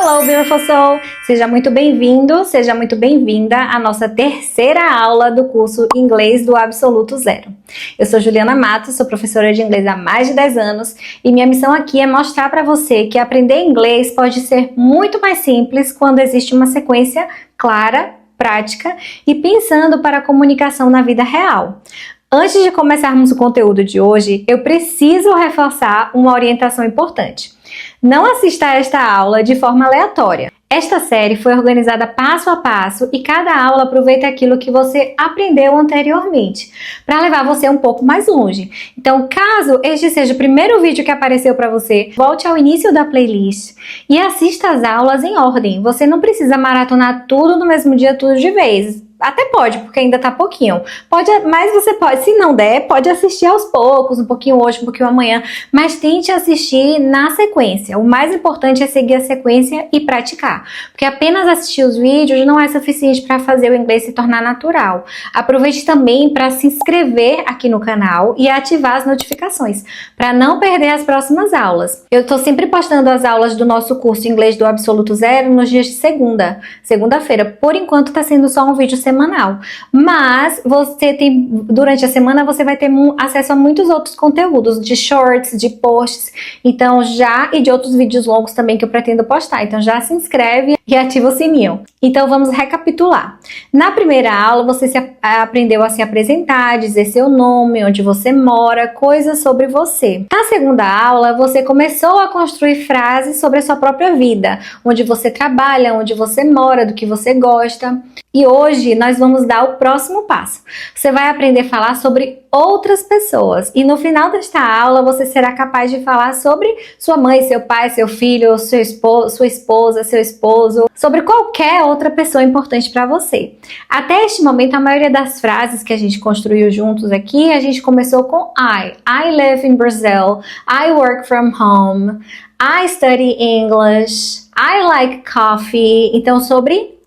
Hello, beautiful soul! Seja muito bem-vindo, seja muito bem-vinda à nossa terceira aula do curso Inglês do Absoluto Zero. Eu sou Juliana Matos, sou professora de inglês há mais de 10 anos e minha missão aqui é mostrar para você que aprender inglês pode ser muito mais simples quando existe uma sequência clara, prática e pensando para a comunicação na vida real. Antes de começarmos o conteúdo de hoje, eu preciso reforçar uma orientação importante. Não assista a esta aula de forma aleatória. Esta série foi organizada passo a passo e cada aula aproveita aquilo que você aprendeu anteriormente, para levar você um pouco mais longe. Então, caso este seja o primeiro vídeo que apareceu para você, volte ao início da playlist e assista as aulas em ordem. Você não precisa maratonar tudo no mesmo dia, tudo de vez. Até pode, porque ainda tá pouquinho. Mas você pode, se não der, pode assistir aos poucos, um pouquinho hoje, um pouquinho amanhã, mas tente assistir na sequência. O mais importante é seguir a sequência e praticar, porque apenas assistir os vídeos não é suficiente para fazer o inglês se tornar natural. Aproveite também para se inscrever aqui no canal e ativar as notificações, para não perder as próximas aulas. Eu tô sempre postando as aulas do nosso curso Inglês do Absoluto Zero nos dias de segunda-feira. Por enquanto tá sendo só um vídeo semanal, mas durante a semana você vai ter acesso a muitos outros conteúdos de shorts, de posts, então e de outros vídeos longos também que eu pretendo postar, então já se inscreve e ativa o sininho. Então vamos recapitular. Na primeira aula você aprendeu a se apresentar, dizer seu nome, onde você mora, coisas sobre você. Na segunda aula você começou a construir frases sobre a sua própria vida, onde você trabalha, onde você mora, do que você gosta. E hoje nós vamos dar o próximo passo. Você vai aprender a falar sobre outras pessoas e no final desta aula você será capaz de falar sobre sua mãe, seu pai, seu filho, sua esposa, seu esposo, sobre qualquer outra pessoa importante para você. Até este momento, a maioria das frases que a gente construiu juntos aqui, a gente começou com I. I live in Brazil. I work from home. I study English. I like coffee. Então, sobre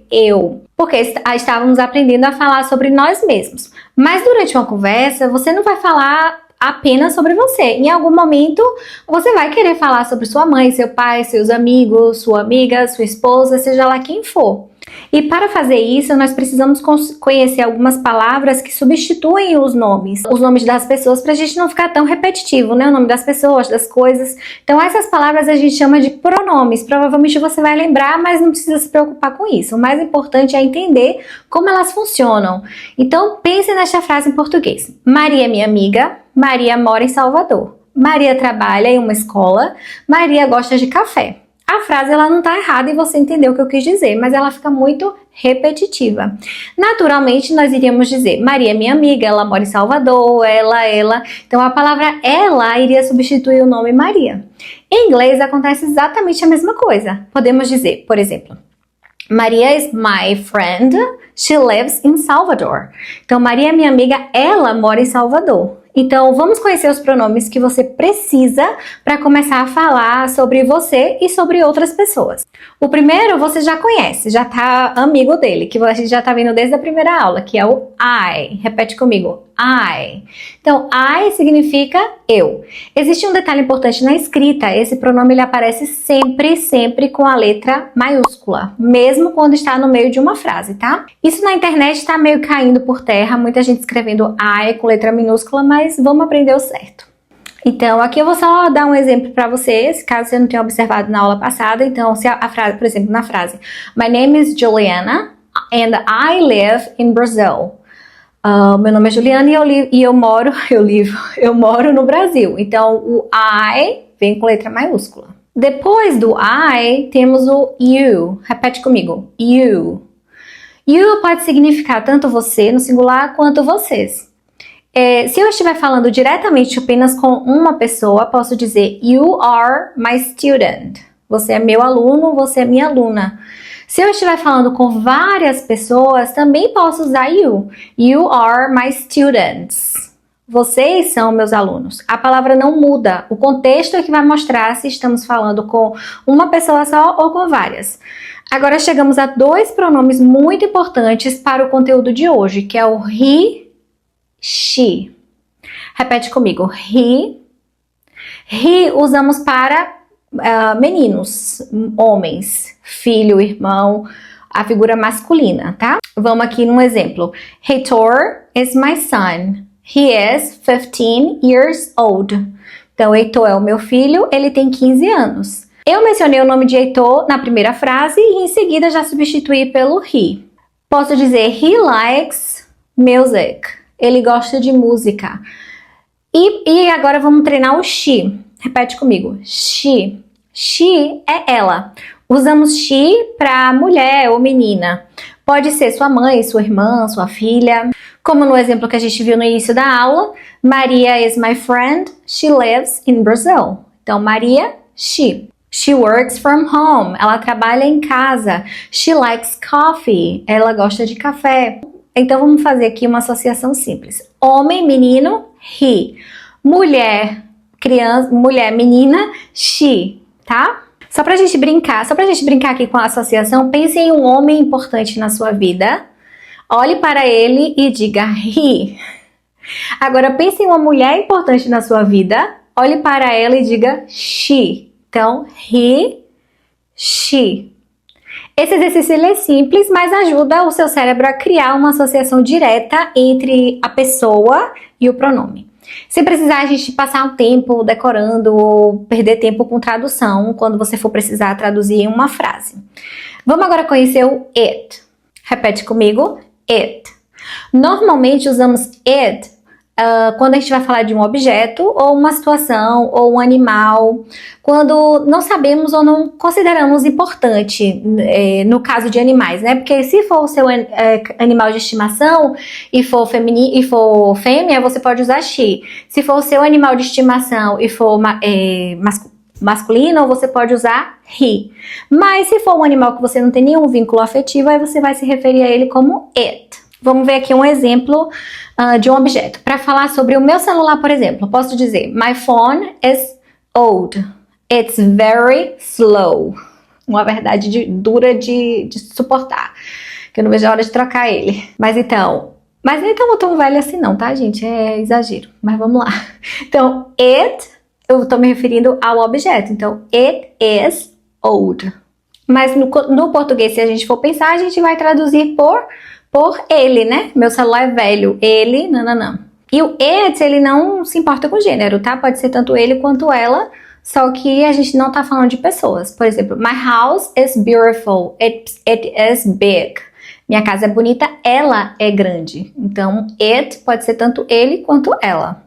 eu. Porque estávamos aprendendo a falar sobre nós mesmos. Mas durante uma conversa, você não vai falar apenas sobre você. Em algum momento, você vai querer falar sobre sua mãe, seu pai, seus amigos, sua amiga, sua esposa, seja lá quem for. E para fazer isso, nós precisamos conhecer algumas palavras que substituem os nomes das pessoas, para a gente não ficar tão repetitivo, né? O nome das pessoas, das coisas. Então, essas palavras a gente chama de pronomes. Provavelmente você vai lembrar, mas não precisa se preocupar com isso. O mais importante é entender como elas funcionam. Então, pense nesta frase em português. Maria é minha amiga. Maria mora em Salvador. Maria trabalha em uma escola. Maria gosta de café. A frase ela não está errada e você entendeu o que eu quis dizer, mas ela fica muito repetitiva. Naturalmente, nós iríamos dizer Maria é minha amiga, ela mora em Salvador, ela. Então, a palavra ela iria substituir o nome Maria. Em inglês, acontece exatamente a mesma coisa. Podemos dizer, por exemplo, Maria is my friend, she lives in Salvador. Então, Maria é minha amiga, ela mora em Salvador. Então, vamos conhecer os pronomes que você precisa para começar a falar sobre você e sobre outras pessoas. O primeiro você já conhece, já tá amigo dele, que a gente já tá vendo desde a primeira aula, que é o I. Repete comigo, I. Então, I significa eu. Existe um detalhe importante na escrita, esse pronome ele aparece sempre com a letra maiúscula, mesmo quando está no meio de uma frase, tá? Isso na internet está meio caindo por terra, muita gente escrevendo I com letra minúscula, mas vamos aprender o certo. Então, aqui eu vou só dar um exemplo para vocês, caso você não tenha observado na aula passada. Então, se a frase, por exemplo, na frase My name is Juliana and I live in Brazil. Meu nome é Juliana e eu moro no Brasil. Então, o I vem com letra maiúscula. Depois do I, temos o you. Repete comigo, you. You pode significar tanto você no singular quanto vocês. Se eu estiver falando diretamente apenas com uma pessoa, posso dizer You are my student. Você é meu aluno, você é minha aluna. Se eu estiver falando com várias pessoas, também posso usar you. You are my students. Vocês são meus alunos. A palavra não muda. O contexto é que vai mostrar se estamos falando com uma pessoa só ou com várias. Agora chegamos a dois pronomes muito importantes para o conteúdo de hoje, que é o he, she. Repete comigo. He usamos para meninos, homens, filho, irmão, a figura masculina, tá? Vamos aqui num exemplo. Heitor is my son. He is 15 years old. Então, Heitor é o meu filho, ele tem 15 anos. Eu mencionei o nome de Heitor na primeira frase e em seguida já substituí pelo he. Posso dizer he likes music. Ele gosta de música. E agora vamos treinar o she. Repete comigo. She. She é ela. Usamos she para mulher ou menina. Pode ser sua mãe, sua irmã, sua filha. Como no exemplo que a gente viu no início da aula, Maria is my friend. She lives in Brazil. Então, Maria, she. She works from home. Ela trabalha em casa. She likes coffee. Ela gosta de café. Então, vamos fazer aqui uma associação simples. Homem, menino, he. Mulher, criança, mulher, menina, she. Tá? Só pra gente brincar aqui com a associação, pense em um homem importante na sua vida. Olhe para ele e diga he. Agora pense em uma mulher importante na sua vida. Olhe para ela e diga she. Então, he, she. Esse exercício ele é simples, mas ajuda o seu cérebro a criar uma associação direta entre a pessoa e o pronome. Se precisar a gente passar um tempo decorando ou perder tempo com tradução, quando você for precisar traduzir em uma frase. Vamos agora conhecer o it. Repete comigo, it. Normalmente usamos it quando a gente vai falar de um objeto ou uma situação ou um animal, quando não sabemos ou não consideramos importante, no caso de animais, né? Porque se for o seu animal de estimação e for fêmea, você pode usar she. Se for o seu animal de estimação e for masculino, você pode usar he. Mas se for um animal que você não tem nenhum vínculo afetivo, aí você vai se referir a ele como it. Vamos ver aqui um exemplo de um objeto. Para falar sobre o meu celular, por exemplo, posso dizer my phone is old. It's very slow. Uma verdade dura de suportar. Que eu não vejo a hora de trocar ele. Mas então, nem tão velho assim não, tá, gente? É exagero. Mas vamos lá. Então, it, eu tô me referindo ao objeto. Então, it is old. Mas no português, se a gente for pensar, a gente vai traduzir por ele, né? Meu celular é velho. Ele, não. E o it, ele não se importa com gênero, tá? Pode ser tanto ele quanto ela, só que a gente não tá falando de pessoas. Por exemplo, my house is beautiful. It is big. Minha casa é bonita, ela é grande. Então, it pode ser tanto ele quanto ela.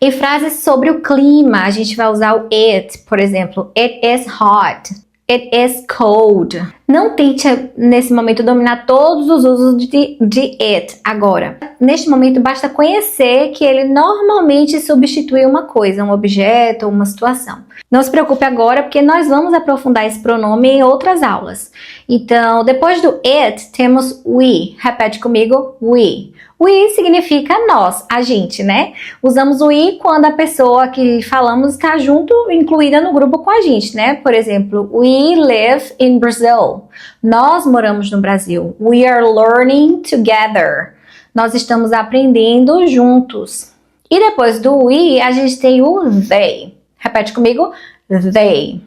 Em frases sobre o clima, a gente vai usar o it. Por exemplo, it is hot. It is cold. Não tente, nesse momento, dominar todos os usos de it agora. Neste momento, basta conhecer que ele normalmente substitui uma coisa, um objeto ou uma situação. Não se preocupe agora, porque nós vamos aprofundar esse pronome em outras aulas. Então, depois do it, temos we. Repete comigo, we. We significa nós, a gente, né? Usamos o we quando a pessoa que falamos está junto, incluída no grupo com a gente, né? Por exemplo, we live in Brazil. Nós moramos no Brasil. We are learning together. Nós estamos aprendendo juntos. E depois do we, a gente tem o they. Repete comigo, they.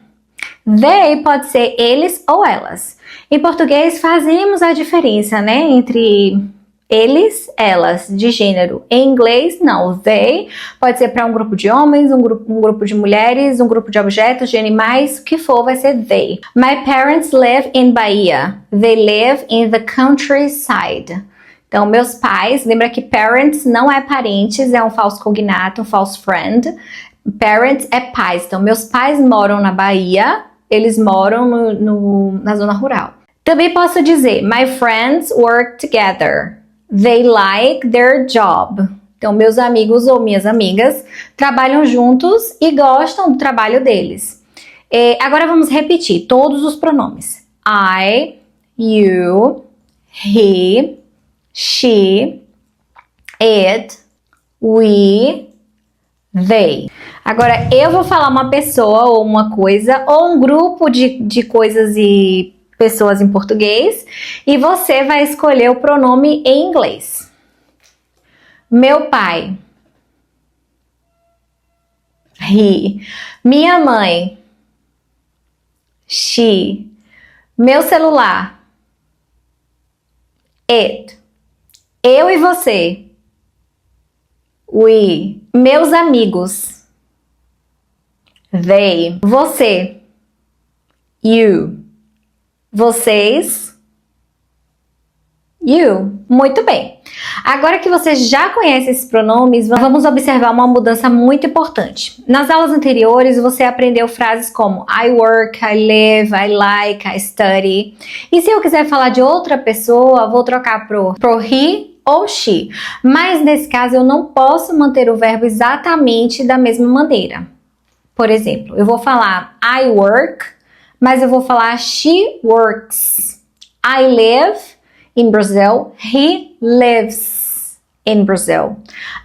They pode ser eles ou elas. Em português, fazemos a diferença, né? Entre eles, elas, de gênero. Em inglês, não. They pode ser para um grupo de homens, um grupo de mulheres, um grupo de objetos, de animais, o que for, vai ser they. My parents live in Bahia. They live in the countryside. Então, meus pais, lembra que parents não é parentes, é um falso cognato, um false friend. Parents é pais. Então, meus pais moram na Bahia, eles moram na zona rural. Também posso dizer, my friends work together. They like their job. Então, meus amigos ou minhas amigas trabalham juntos e gostam do trabalho deles. Agora vamos repetir todos os pronomes. I, you, he, she, it, we, they. Agora, eu vou falar uma pessoa ou uma coisa ou um grupo de coisas e pessoas em português e você vai escolher o pronome em inglês. Meu pai. He. Minha mãe. she. Meu celular, it. Eu e você, we. Meus amigos, they. Você, you. Vocês, you. Muito bem. Agora que você já conhece esses pronomes, vamos observar uma mudança muito importante. Nas aulas anteriores, você aprendeu frases como I work, I live, I like, I study. E se eu quiser falar de outra pessoa, vou trocar pro he ou she. Mas nesse caso, eu não posso manter o verbo exatamente da mesma maneira. Por exemplo, eu vou falar I work, mas eu vou falar she works. I live in Brazil, he lives in Brazil.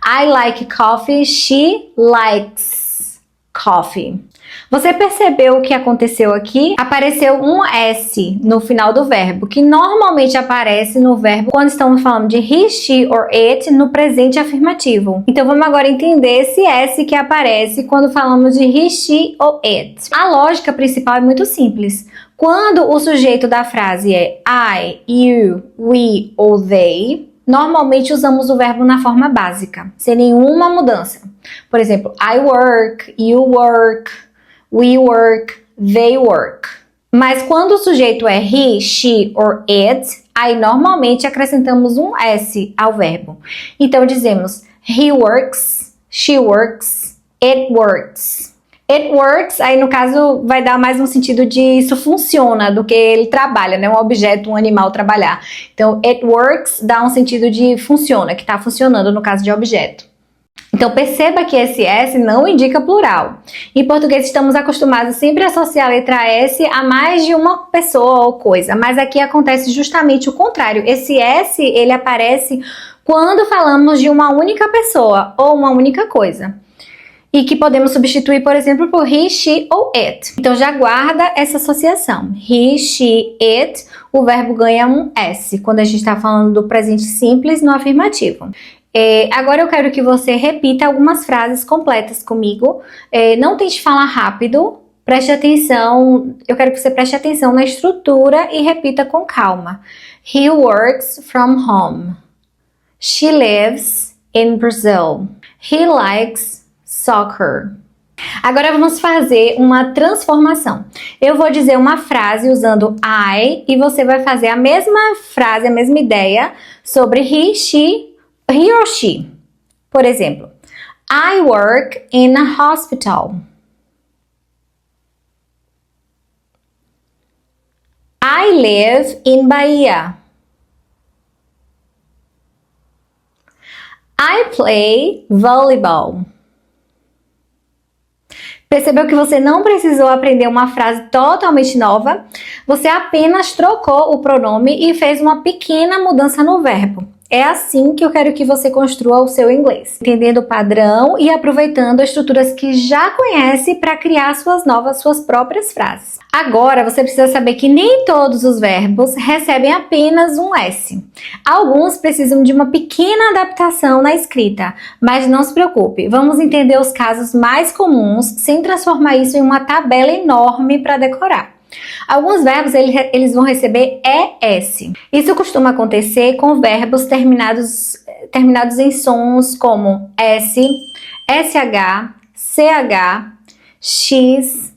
I like coffee, she likes coffee. Você percebeu o que aconteceu aqui? Apareceu um S no final do verbo, que normalmente aparece no verbo quando estamos falando de he, she or it no presente afirmativo. Então vamos agora entender esse S que aparece quando falamos de he, she ou it. A lógica principal é muito simples. Quando o sujeito da frase é I, you, we ou they, normalmente usamos o verbo na forma básica, sem nenhuma mudança. Por exemplo, I work, you work, we work, they work. Mas quando o sujeito é he, she or it, aí normalmente acrescentamos um S ao verbo. Então dizemos he works, she works, it works. It works, aí no caso vai dar mais no sentido de isso funciona do que ele trabalha, né? Um objeto, um animal trabalhar. Então, it works dá um sentido de funciona, que está funcionando no caso de objeto. Então, perceba que esse S não indica plural. Em português, estamos acostumados sempre a associar a letra S a mais de uma pessoa ou coisa, mas aqui acontece justamente o contrário. Esse S, ele aparece quando falamos de uma única pessoa ou uma única coisa. E que podemos substituir, por exemplo, por he, she ou it. Então já guarda essa associação. He, she, it, o verbo ganha um S, quando a gente está falando do presente simples no afirmativo. Agora eu quero que você repita algumas frases completas comigo. Não tente falar rápido, preste atenção, eu quero que você preste atenção na estrutura e repita com calma. He works from home. She lives in Brazil. He likes soccer. Agora vamos fazer uma transformação. Eu vou dizer uma frase usando I e você vai fazer a mesma frase, a mesma ideia sobre he, or she. Por exemplo, I work in a hospital. I live in Bahia. I play volleyball. Percebeu que você não precisou aprender uma frase totalmente nova? Você apenas trocou o pronome e fez uma pequena mudança no verbo. É assim que eu quero que você construa o seu inglês, entendendo o padrão e aproveitando estruturas que já conhece para criar suas próprias frases. Agora, você precisa saber que nem todos os verbos recebem apenas um S. Alguns precisam de uma pequena adaptação na escrita, mas não se preocupe, vamos entender os casos mais comuns sem transformar isso em uma tabela enorme para decorar. Alguns verbos eles vão receber ES. Isso costuma acontecer com verbos terminados em sons como S, SH, CH, X,